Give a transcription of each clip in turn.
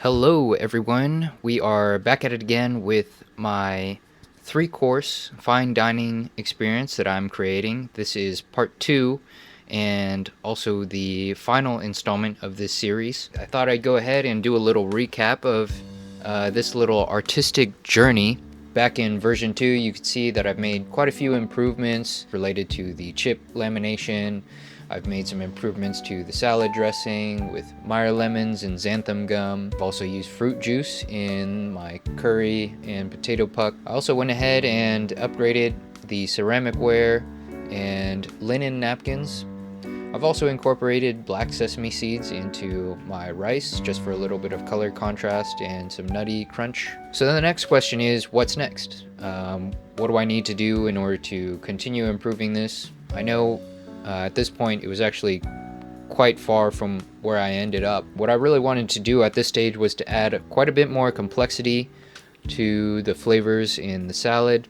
Hello, everyone. We are back at it again with my 3-course fine dining experience that I'm creating. This is part 2 and also the final installment of this series. I thought I'd go ahead and do a little recap of this little artistic journey. Back in version 2, you can see that I've made quite a few improvements related to the chip lamination. I've made some improvements to the salad dressing with Meyer lemons and xanthan gum. I've also used fruit juice in my curry and potato puck. I also went ahead and upgraded the ceramic ware and linen napkins. I've also incorporated black sesame seeds into my rice just for a little bit of color contrast and some nutty crunch. So then the next question is, what's next? What do I need to do in order to continue improving this? I know at this point, it was actually quite far from where I ended up. What I really wanted to do at this stage was to add quite a bit more complexity to the flavors in the salad.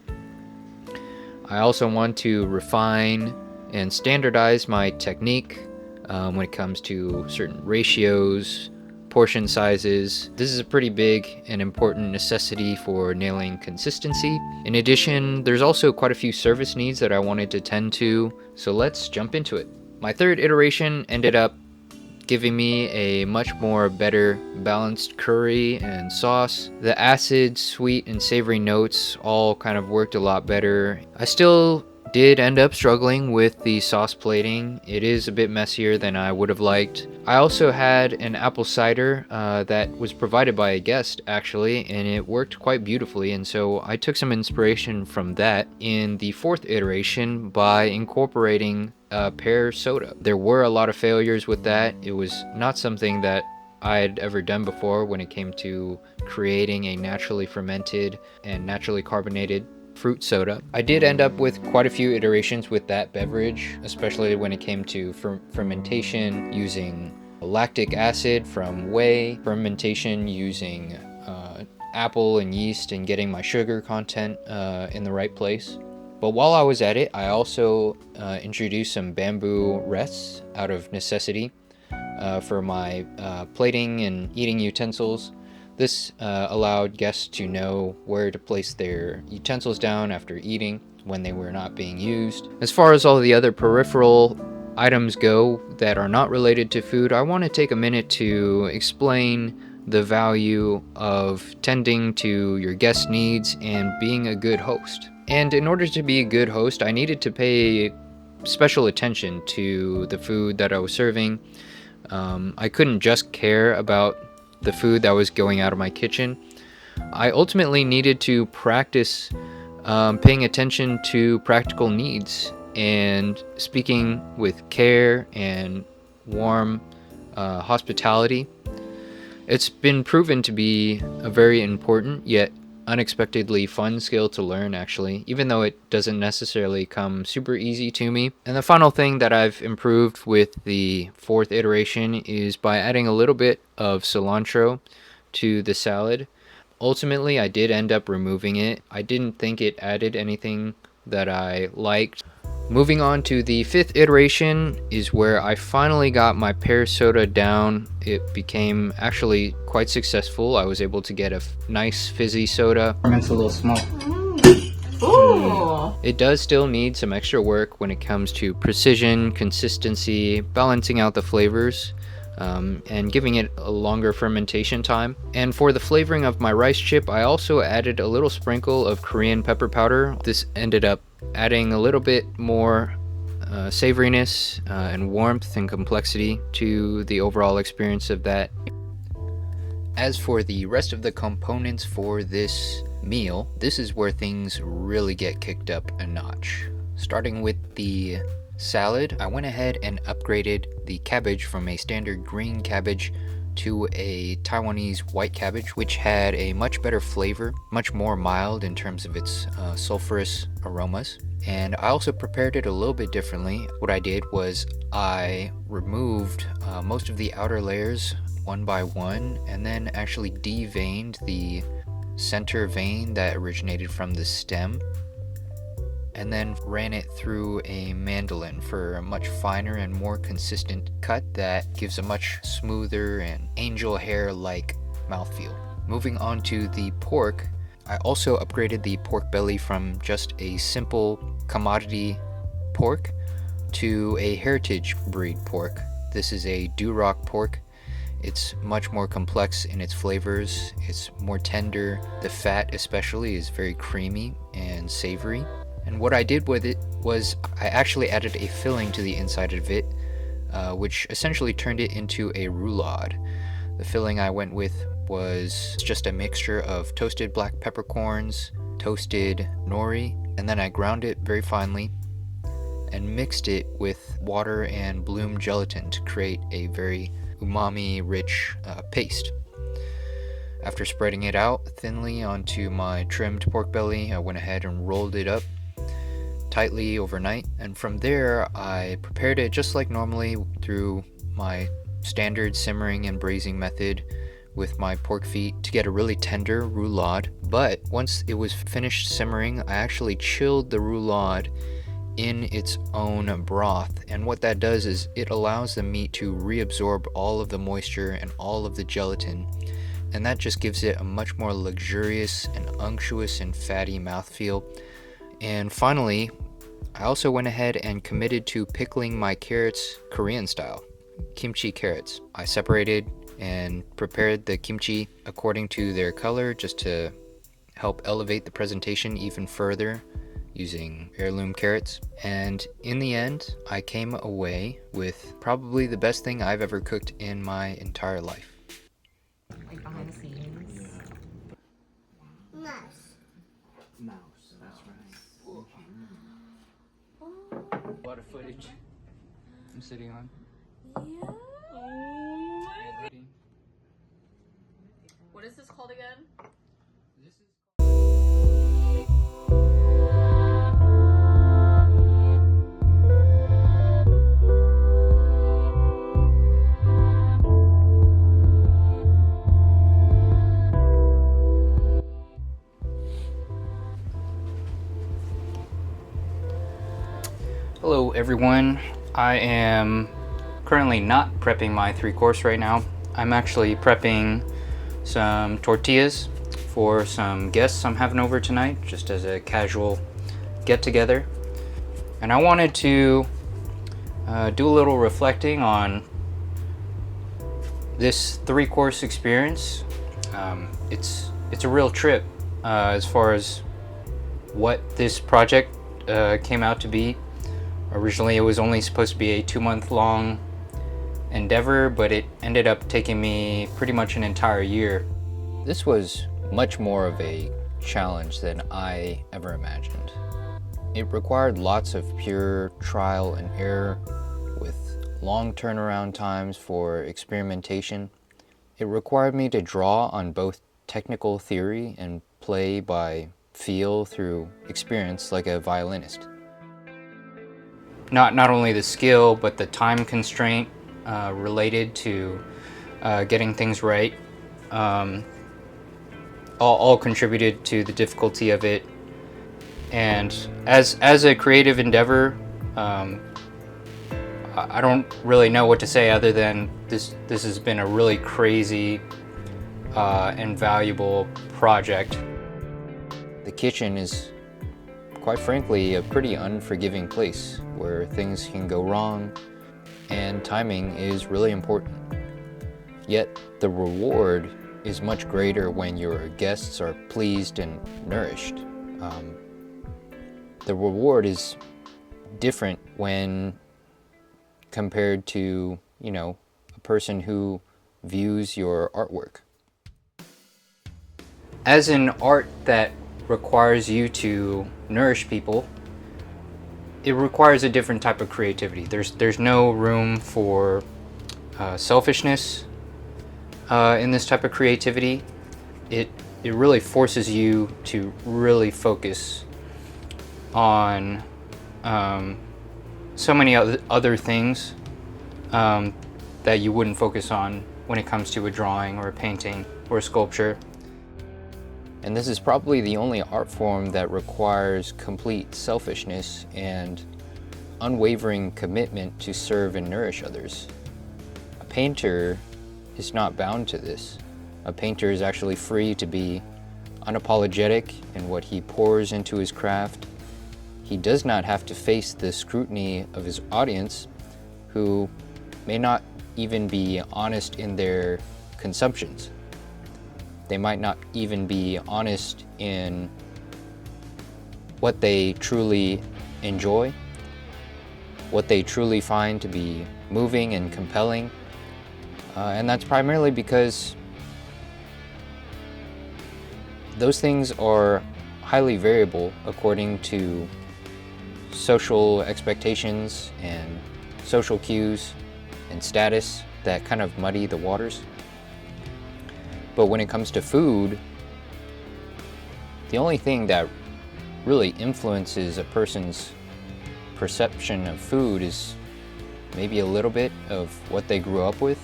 I also want to refine and standardize my technique when it comes to certain ratios, portion sizes. This is a pretty big and important necessity for nailing consistency. In addition, there's also quite a few service needs that I wanted to tend to, so let's jump into it. My third iteration ended up giving me a much more better balanced curry and sauce. The acid, sweet, and savory notes all kind of worked a lot better. I still did end up struggling with the sauce plating. It is a bit messier than I would have liked. I also had an apple cider that was provided by a guest actually, and it worked quite beautifully, and so I took some inspiration from that in the fourth iteration by incorporating pear soda. There were a lot of failures with that. It was not something that I had ever done before when it came to creating a naturally fermented and naturally carbonated fruit soda. I did end up with quite a few iterations with that beverage, especially when it came to fermentation using lactic acid from whey, fermentation using apple and yeast, and getting my sugar content in the right place. But while I was at it, I also introduced some bamboo rests out of necessity for my plating and eating utensils. This allowed guests to know where to place their utensils down after eating when they were not being used. As far as all the other peripheral items go that are not related to food, I want to take a minute to explain the value of tending to your guests' needs and being a good host. And in order to be a good host, I needed to pay special attention to the food that I was serving. I couldn't just care about the food that was going out of my kitchen. I ultimately needed to practice paying attention to practical needs and speaking with care and warm hospitality. It's been proven to be a very important yet unexpectedly fun skill to learn, actually, even though it doesn't necessarily come super easy to me. And the final thing that I've improved with the fourth iteration is by adding a little bit of cilantro to the salad. Ultimately, I did end up removing it. I didn't think it added anything that I liked. Moving on to the fifth iteration is where I finally got my pear soda down. It became actually quite successful. I was able to get a nice fizzy soda. It's a little small. Ooh. It does still need some extra work when it comes to precision, consistency, balancing out the flavors, and giving it a longer fermentation time. And for the flavoring of my rice chip, I also added a little sprinkle of Korean pepper powder. This ended up adding a little bit more savoriness and warmth and complexity to the overall experience of that. As for the rest of the components for this meal, this is where things really get kicked up a notch. Starting with the salad, I went ahead and upgraded the cabbage from a standard green cabbage to a Taiwanese white cabbage, which had a much better flavor, much more mild in terms of its sulfurous aromas. And I also prepared it a little bit differently. What I did was I removed most of the outer layers one by one, and then actually deveined the center vein that originated from the stem, and then ran it through a mandolin for a much finer and more consistent cut that gives a much smoother and angel hair-like mouthfeel. Moving on to the pork, I also upgraded the pork belly from just a simple commodity pork to a heritage breed pork. This is a Duroc pork. It's much more complex in its flavors. It's more tender. The fat especially is very creamy and savory. And what I did with it was I actually added a filling to the inside of it, which essentially turned it into a roulade. The filling I went with was just a mixture of toasted black peppercorns, toasted nori, and then I ground it very finely and mixed it with water and bloom gelatin to create a very umami-rich paste. After spreading it out thinly onto my trimmed pork belly, I went ahead and rolled it up tightly overnight, and from there I prepared it just like normally through my standard simmering and braising method with my pork feet to get a really tender roulade. But once it was finished simmering, I actually chilled the roulade in its own broth, and what that does is it allows the meat to reabsorb all of the moisture and all of the gelatin, and that just gives it a much more luxurious and unctuous and fatty mouthfeel. And finally, I also went ahead and committed to pickling my carrots Korean style, kimchi carrots. I separated and prepared the kimchi according to their color just to help elevate the presentation even further using heirloom carrots. And in the end, I came away with probably the best thing I've ever cooked in my entire life. Like behind the scenes. Mouse, that's right. A lot of footage I'm sitting on. Yeah. What is this called again? This is Hello everyone, I am currently not prepping my 3-course right now. I'm actually prepping some tortillas for some guests I'm having over tonight, just as a casual get-together. And I wanted to do a little reflecting on this 3-course experience. It's a real trip as far as what this project came out to be. Originally, it was only supposed to be a 2-month-long endeavor, but it ended up taking me pretty much an entire year. This was much more of a challenge than I ever imagined. It required lots of pure trial and error with long turnaround times for experimentation. It required me to draw on both technical theory and play by feel through experience like a violinist. Not only the skill, but the time constraint related to getting things right all contributed to the difficulty of it. And as a creative endeavor, I don't really know what to say other than this has been a really crazy and valuable project. The kitchen is, quite frankly, a pretty unforgiving place where things can go wrong and timing is really important. Yet the reward is much greater when your guests are pleased and nourished. The reward is different when compared to, a person who views your artwork. As an art that requires you to nourish people, it requires a different type of creativity. There's no room for selfishness in this type of creativity. It really forces you to really focus on so many other things that you wouldn't focus on when it comes to a drawing or a painting or a sculpture. And this is probably the only art form that requires complete selfishness and unwavering commitment to serve and nourish others. A painter is not bound to this. A painter is actually free to be unapologetic in what he pours into his craft. He does not have to face the scrutiny of his audience, who may not even be honest in their consumptions. They might not even be honest in what they truly enjoy, what they truly find to be moving and compelling. And that's primarily because those things are highly variable according to social expectations and social cues and status that kind of muddy the waters. But when it comes to food, the only thing that really influences a person's perception of food is maybe a little bit of what they grew up with,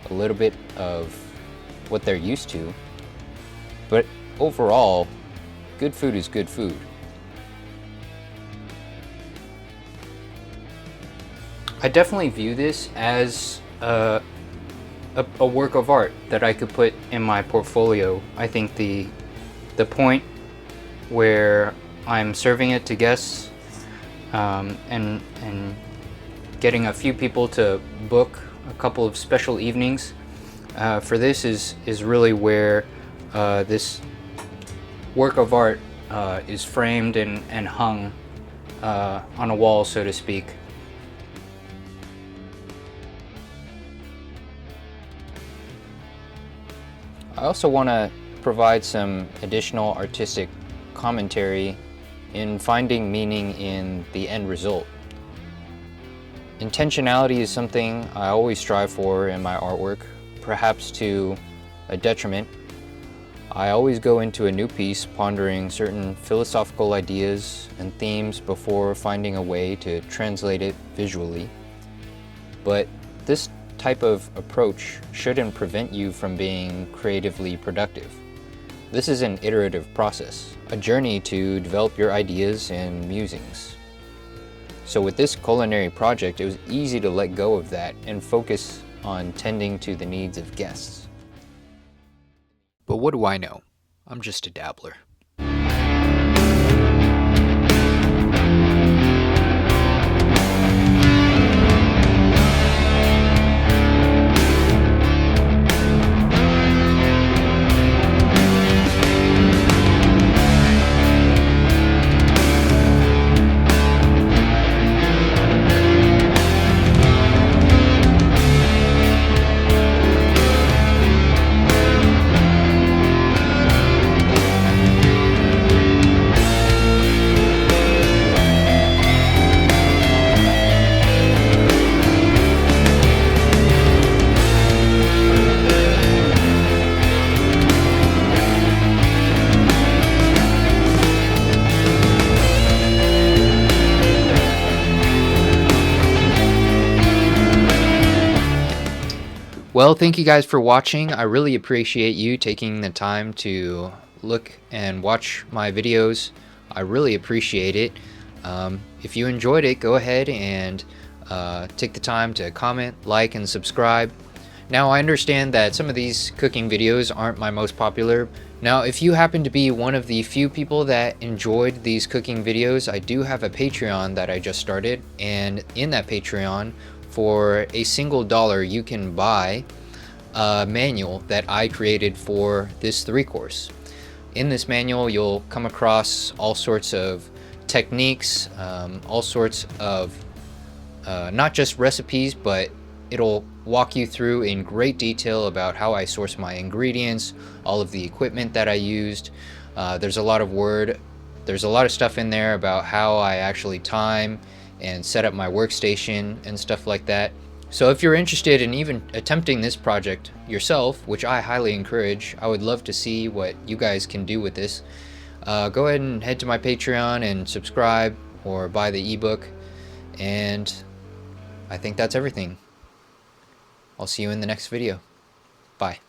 a little bit of what they're used to. But overall, good food is good food. I definitely view this as a work of art that I could put in my portfolio. I think the point where I'm serving it to guests and getting a few people to book a couple of special evenings for this is really where this work of art is framed and hung on a wall, so to speak. I also want to provide some additional artistic commentary in finding meaning in the end result. Intentionality is something I always strive for in my artwork, perhaps to a detriment. I always go into a new piece pondering certain philosophical ideas and themes before finding a way to translate it visually. But this type of approach shouldn't prevent you from being creatively productive. This is an iterative process, a journey to develop your ideas and musings. So with this culinary project, it was easy to let go of that and focus on tending to the needs of guests. But what do I know? I'm just a dabbler. Well, thank you guys for watching. I really appreciate you taking the time to look and watch my videos. I really appreciate it. If you enjoyed it, go ahead and take the time to comment, like, and subscribe. Now, I understand that some of these cooking videos aren't my most popular. Now, if you happen to be one of the few people that enjoyed these cooking videos, I do have a Patreon that I just started, and in that Patreon, for a single dollar, you can buy a manual that I created for this 3-course. In this manual, you'll come across all sorts of techniques, all sorts of not just recipes, but it'll walk you through in great detail about how I source my ingredients, all of the equipment that I used. There's a lot of stuff in there about how I actually time and set up my workstation and stuff like that. So if you're interested in even attempting this project yourself, which I highly encourage, I would love to see what you guys can do with this. Go ahead and head to my Patreon and subscribe or buy the ebook. And I think that's everything. I'll see you in the next video. Bye.